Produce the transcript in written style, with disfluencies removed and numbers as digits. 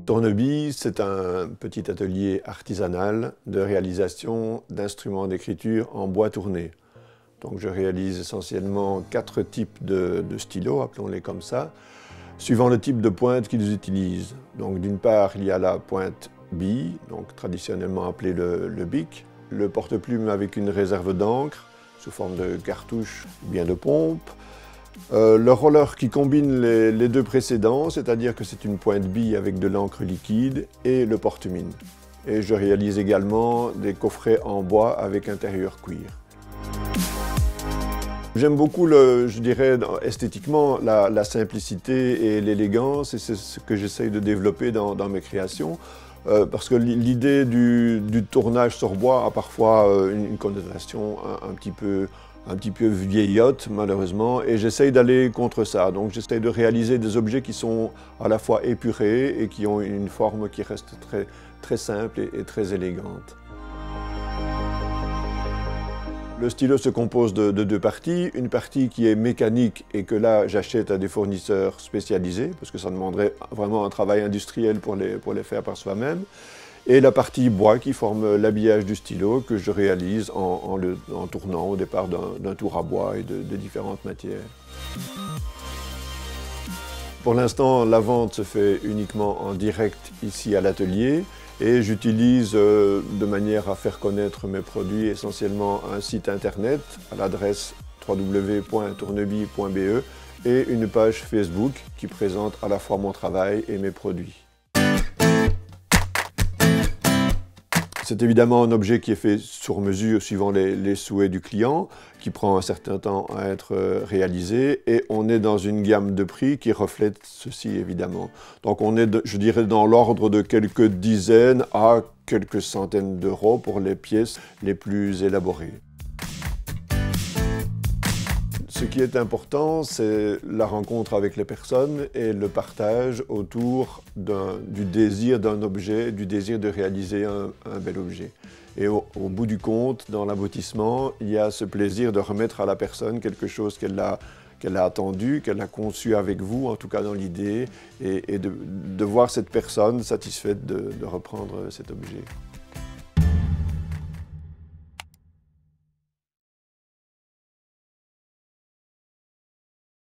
Tournebille, c'est un petit atelier artisanal de réalisation d'instruments d'écriture en bois tourné. Donc je réalise essentiellement 4 types de stylos, appelons-les comme ça, suivant le type de pointe qu'ils utilisent. Donc d'une part, il y a la pointe bille, donc traditionnellement appelée le bic, le porte-plume avec une réserve d'encre sous forme de cartouche ou bien de pompe, le roller qui combine les deux précédents, c'est-à-dire que c'est une pointe bille avec de l'encre liquide, et le porte-mine. Et je réalise également des coffrets en bois avec intérieur cuir. J'aime beaucoup, je dirais, esthétiquement, la simplicité et l'élégance, et c'est ce que j'essaye de développer dans mes créations. Parce que l'idée du tournage sur bois a parfois une connotation un petit peu vieillotte, malheureusement, et j'essaye d'aller contre ça. Donc j'essaye de réaliser des objets qui sont à la fois épurés et qui ont une forme qui reste très simple et très élégante. Le stylo se compose de 2 parties, une partie qui est mécanique et que là j'achète à des fournisseurs spécialisés parce que ça demanderait vraiment un travail industriel pour les faire par soi-même, et la partie bois qui forme l'habillage du stylo que je réalise en tournant au départ d'un tour à bois et de différentes matières. Pour l'instant, la vente se fait uniquement en direct ici à l'atelier et j'utilise de manière à faire connaître mes produits essentiellement un site internet à l'adresse www.tournebille.be et une page Facebook qui présente à la fois mon travail et mes produits. C'est évidemment un objet qui est fait sur mesure suivant les souhaits du client, qui prend un certain temps à être réalisé, et on est dans une gamme de prix qui reflète ceci évidemment. Donc on est, je dirais, dans l'ordre de quelques dizaines à quelques centaines d'euros pour les pièces les plus élaborées. Ce qui est important, c'est la rencontre avec les personnes et le partage autour du désir d'un objet, du désir de réaliser un bel objet. Et au bout du compte, dans l'aboutissement, il y a ce plaisir de remettre à la personne quelque chose qu'elle a attendu, qu'elle a conçu avec vous, en tout cas dans l'idée, et de voir cette personne satisfaite de reprendre cet objet.